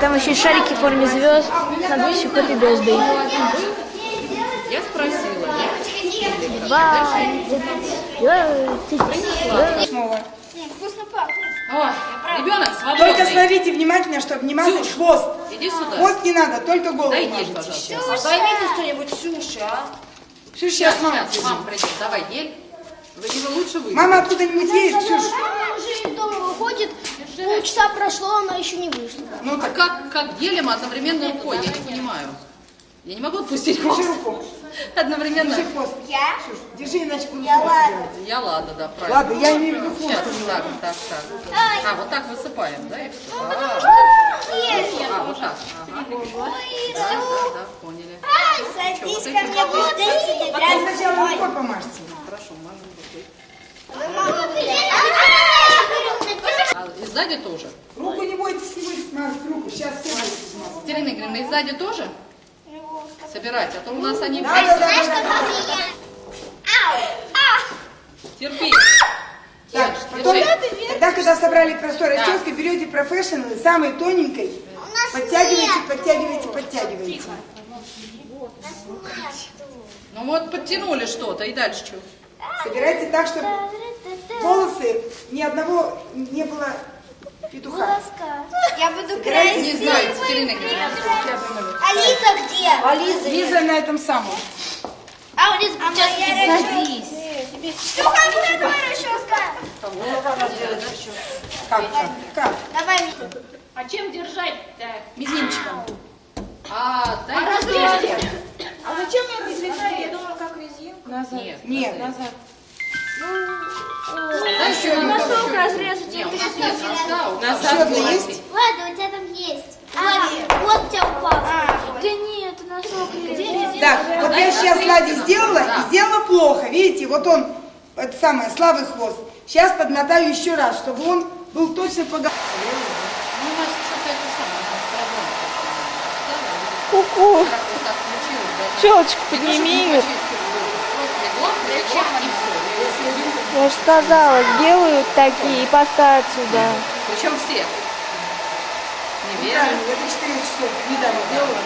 Там еще и шарики в форме звезд. Надо еще Happy Birthday. Я спросила. Вкусно пахнет. Ой, ребенок, свободный. Только смотрите внимательно, чтобы не мазать хвост. Иди сюда. Хвост не надо, только голову Дай мажете. гель, пожалуйста. Займите что-нибудь суши, а? Ксюш, сейчас мама. Сейчас, мама придет. Давай гель. Вы его лучше выйдете. Мама откуда-нибудь едет, Ксюш? Она уже из дома выходит, полчаса прошло, она еще не вышла. Ну А так, как гелем одновременно рукой? Я не понимаю. Я не могу отпустить хвост. держи руку. Одновременно. Держи хвост. Я? Ксюш, держи, иначе буду Я хвост ладно. делать. Я ладно, да, правильно. Ладно, я имею в виду хвост. Сейчас, так. А, вот так высыпаем, да? И все. А, вот так. Ага. Да, поняли. Садись ко мне, будешь сидеть А рядом. сначала рукой помажьте. Хорошо, мажем рукой. А, А и сзади тоже? Руку не бойтесь, не бойтесь мазать руку. Сейчас все будут смазать. Екатерина Игоревна, и сзади тоже? Собирать, а то у нас они... Да. Терпи. Так, потом, когда собрали простой расческой, берете профессионал, самой тоненькой, подтягиваете. Ну вот подтянули что-то, и дальше что? Собирайте так, чтобы волосы ни одного не было петуха. Я буду Не красивой. знаю, Екатерина Игоревна. А Лиза где? Лиза на этом самом. А у Лизы сейчас садись. Что какая твоя расческа? Как? Давай. А чем держать-то? Мизинчиком. А, дай А зачем ее разлетали? Я думала, как резинку. Нет. Дай еще Носок разрезать. Нет, у нас нет носка, у нас Еще одна есть? Ладно, у тебя там есть. Вот у тебя упал. Да нет, носок резать. Так, вот я сейчас Ладе сделала, и сделала плохо. Видите, вот он, это самое, слабый хвост. Сейчас подмотаю еще раз, чтобы он был точно по голове. Ну, у нас что-то это самое, Ку-ку. как вот так включилось, да. Челочку подними. Просто легла, и все. Я же сказала, сделают такие и поставят сюда. Причем все. Не Неправильно, верю. это 4 часов недавно делала.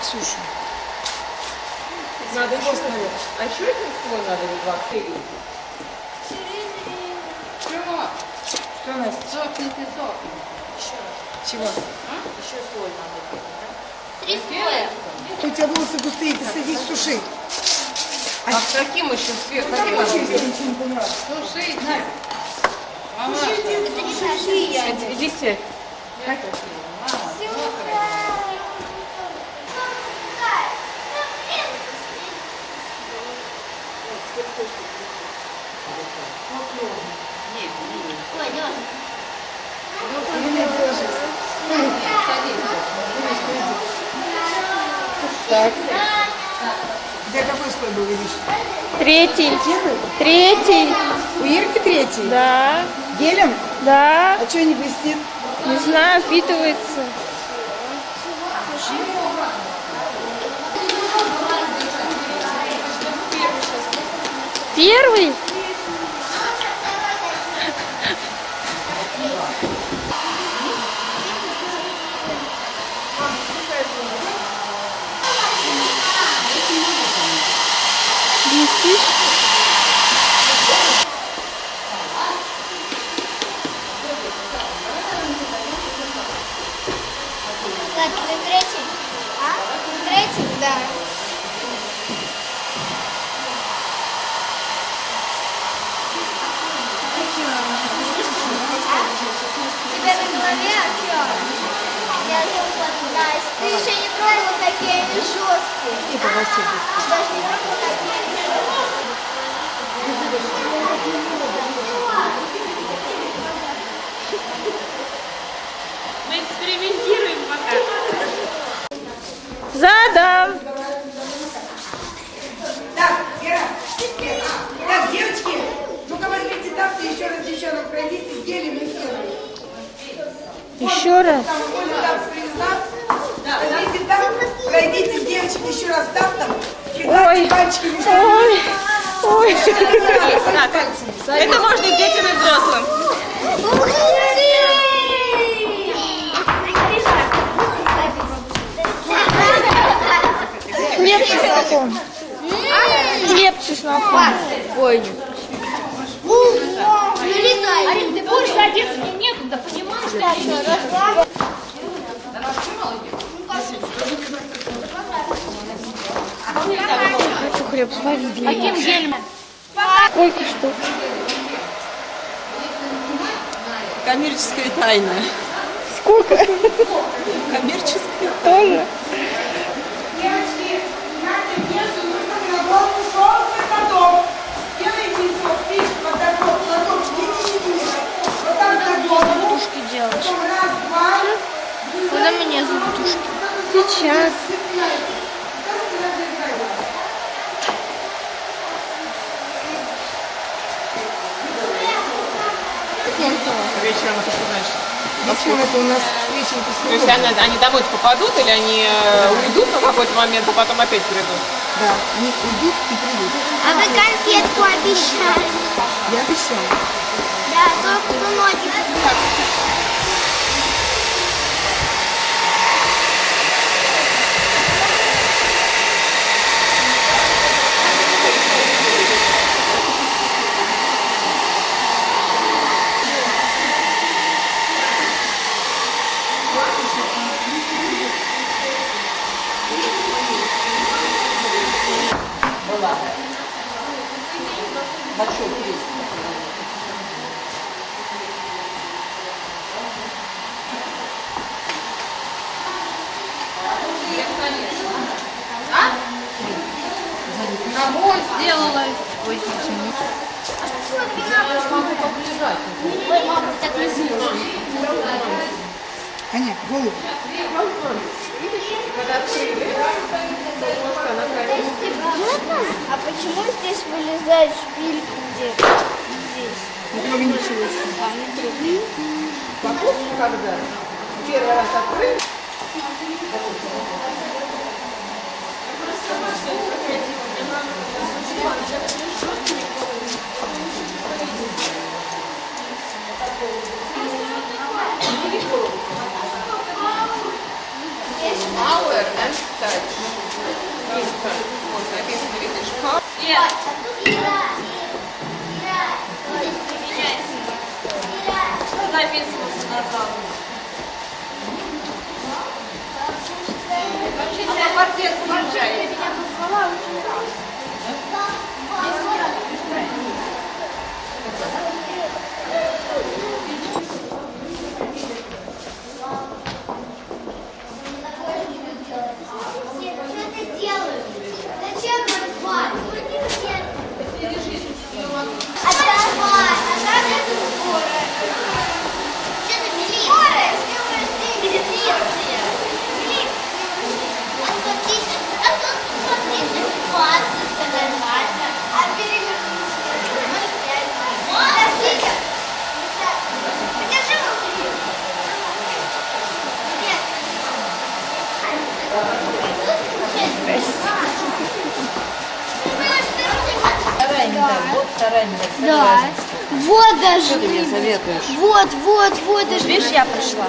Ксюша. Надо хвост наверх. А еще один свой надо у вас. Чего? Что, Настя? Сохните. Чего? Еще слой надо. 3 слоя. У тебя волосы густые, ты садись, суши. А с каким еще сверху? Каким вообще ничего не понравилось? Слушайте. Мама. Это не наши. Иди сядь. Ой, Лёша. Так. У тебя какой слой был, видишь? Третий. Третий. У Ирки третий? Да. Гелем? Да. А что не блестит? Не знаю, впитывается. Первый? Блестишь? Так, ты третий? А? Третий? Да. Тебя на голове? Я думала, Настя, ты еще не пробовала, какие они жесткие. Даже не пробовала, какие они жесткие. Мы экспериментируем пока. Задом. Так, Вера. Так, девочки, ну-ка возьмите тапки, еще раз девчонок пройдите с гелем и хелом. Еще раз. Там Оля тапс привезла. Возьмите тап, пройдитесь, девочек, еще раз таптом. Ой. Пальчики Ой. Ой. Это можно детям и взрослым. чесноком. Хлеб с чесноком. Ой, нет. Арин, ты будешь садиться, мне некогда, понимаешь? Хочу хлеб сварить для Каким них. гелем? Сколько штук? Коммерческая тайна. Сколько? Коммерческая. Тоже? Девочки, Надя, внизу нужно на голову шелковый платок. Делайте из него спичку, платок, видите? Вот там на голову. делать. Потом раз, два. Куда мне завитушки? Сейчас. Вечером это что значит? Вечером это у нас встреча То есть они домой попадут или они уйдут на какой-то момент, а потом опять придут? Да, они уйдут и придут. А вы конфетку обещали? Я обещала. Да, только нотик. Большой крест. Кого сделала? Ой, Ой, мама, так не сделала. Аня, голубь. А почему здесь вылезает шпилька где-то? Здесь. Не трогай ничего. А, не трогай. Вопрос, когда первый раз открыли, power and touch. Вот написано, видишь, power. Портрет приезжает. Что ты делаешь? Зачем нам звать? Отдавай! Отдавай эту скорую! Что ты милиция? Скорая! Милиция! А тут 20, все нормально. А перевернуть 0,5. Подождите! Покажи вам клип. Нет. Да. Вот даже. Что ты мне советуешь? Вот даже. Видишь, я пришла.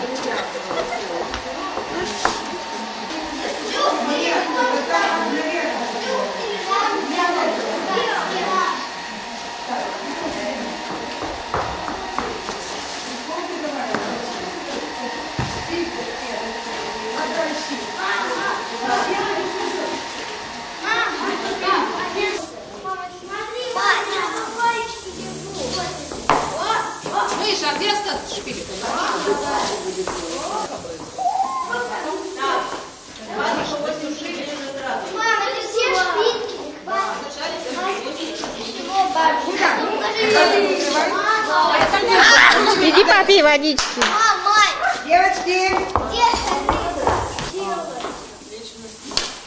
Миша, а где остаток шпилек? Мама, это все шпильки. Иди попей водички. Мама, Девочки, где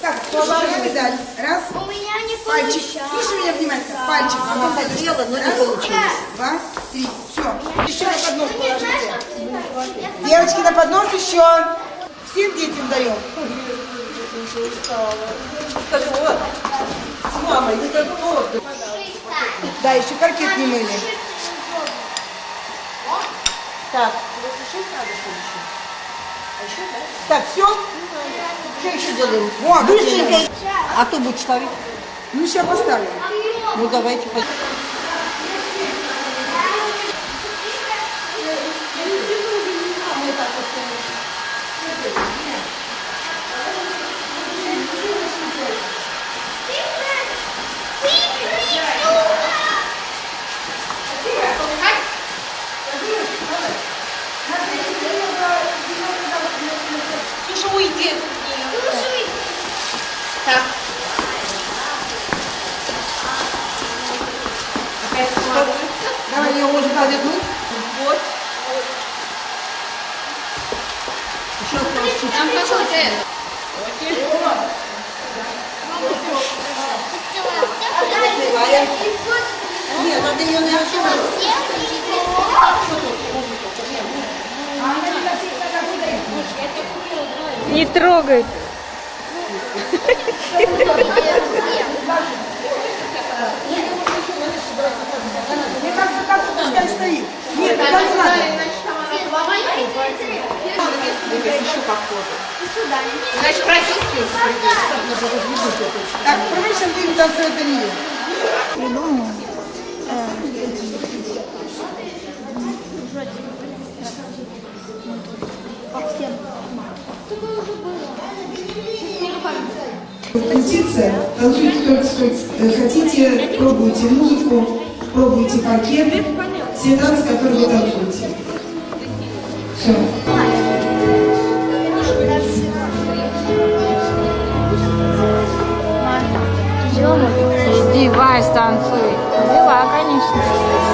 так, положи медаль. Раз, у меня не пальчик. получается. Слушай меня внимательно. Пальчик. Она хотела, но не получилось. Два, три. Все. Еще на поднос Ну, не знаешь, положите. как ты Девочки, на поднос еще. Всем детям даем. Так вот, с мамой, это торт. Да, еще паркет не мыли. Так, 26 надо, что еще? Так, все? Что еще делаем? Вот, Быстренько. А то будешь ставить? Ну, сейчас поставим. Ну, давайте. Слушай, уйди от нее. Так. Опять складывается. Давай ее можно повернуть. Вот. Еще осталось чуть-чуть. Там какой-то... Открываем. Нет, надо ее нарисовать. Не трогай. Мне кажется, так пускай стоит. Нет, туда не надо. Еще похоже. Значит, прочувствуйте. Так, привычно будем танцевать до нее. Придумал. Репетиция. Танцуйте только сколько хотите, пробуйте музыку, пробуйте паркет, те танцы, которые вы танцуете. Все. Жди, Вась, танцуй. Взяла, конечно.